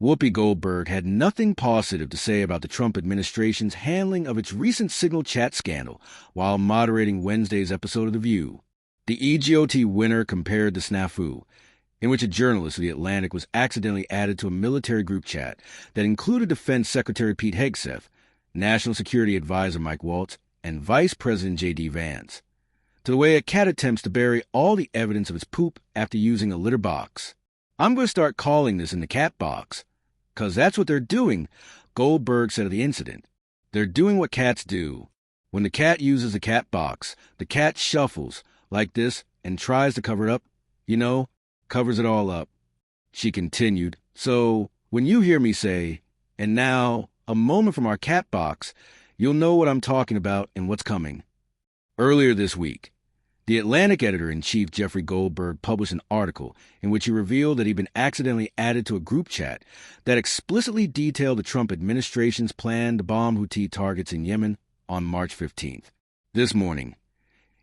Whoopi Goldberg had nothing positive to say about the Trump administration's handling of its recent Signal chat scandal while moderating Wednesday's episode of The View. The EGOT winner compared the snafu, in which a journalist of The Atlantic was accidentally added to a military group chat that included Defense Secretary Pete Hegseth, National Security Advisor Mike Waltz, and Vice President J.D. Vance, to the way a cat attempts to bury all the evidence of its poop after using a litter box. "I'm going to start calling this in the cat box, 'cause that's what they're doing," Goldberg said of the incident. "They're doing what cats do. When the cat uses the cat box, the cat shuffles like this and tries to cover it up, covers it all up." She continued, "So when you hear me say, 'and now a moment from our cat box,' you'll know what I'm talking about and what's coming." Earlier this week, The Atlantic editor-in-chief Jeffrey Goldberg published an article in which he revealed that he'd been accidentally added to a group chat that explicitly detailed the Trump administration's plan to bomb Houthi targets in Yemen on March 15th. This morning,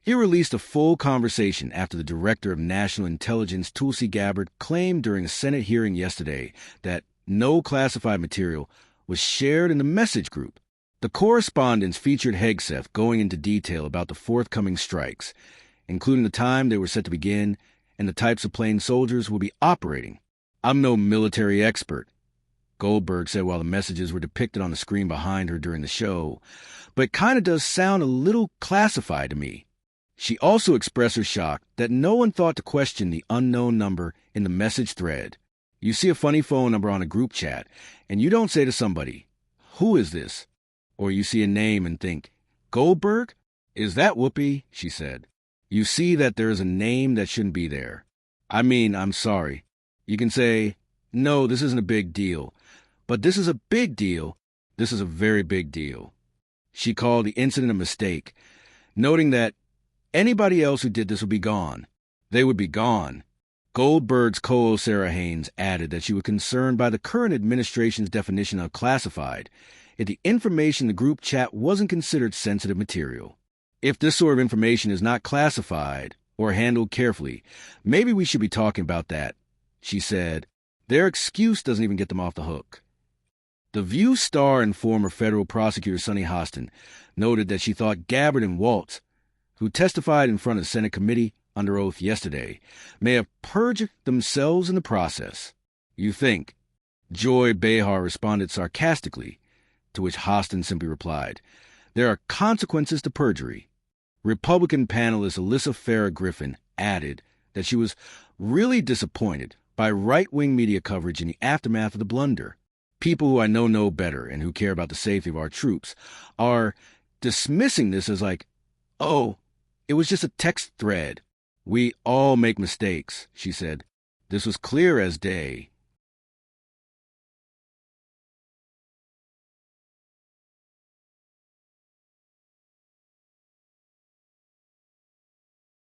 he released a full conversation after the Director of National Intelligence Tulsi Gabbard claimed during a Senate hearing yesterday that no classified material was shared in the message group. The correspondence featured Hegseth going into detail about the forthcoming strikes, including the time they were set to begin and the types of planes soldiers will be operating. "I'm no military expert," Goldberg said while the messages were depicted on the screen behind her during the show, "but it kind of does sound a little classified to me." She also expressed her shock that no one thought to question the unknown number in the message thread. You see a funny phone number on a group chat, and you don't say to somebody, "Who is this?" Or you see a name and think, "Goldberg? Is that Whoopi?" she said. You see that there is a name that shouldn't be there. I'm sorry. You can say, "No, this isn't a big deal. But this is a big deal. This is a very big deal." She called the incident a mistake, noting that anybody else who did this would be gone. They would be gone. Goldberg's co-host Sarah Haynes added that she was concerned by the current administration's definition of classified if the information in the group chat wasn't considered sensitive material. "If this sort of information is not classified or handled carefully, maybe we should be talking about that," she said. Their excuse doesn't even get them off the hook. The View star and former federal prosecutor Sunny Hostin noted that she thought Gabbard and Waltz, who testified in front of the Senate committee under oath yesterday, may have perjured themselves in the process. "You think?" Joy Behar responded sarcastically, to which Hostin simply replied, "There are consequences to perjury." Republican panelist Alyssa Farah Griffin added that she was really disappointed by right-wing media coverage in the aftermath of the blunder. "People who I know better and who care about the safety of our troops are dismissing this as like, oh, it was just a text thread. We all make mistakes," she said. "This was clear as day.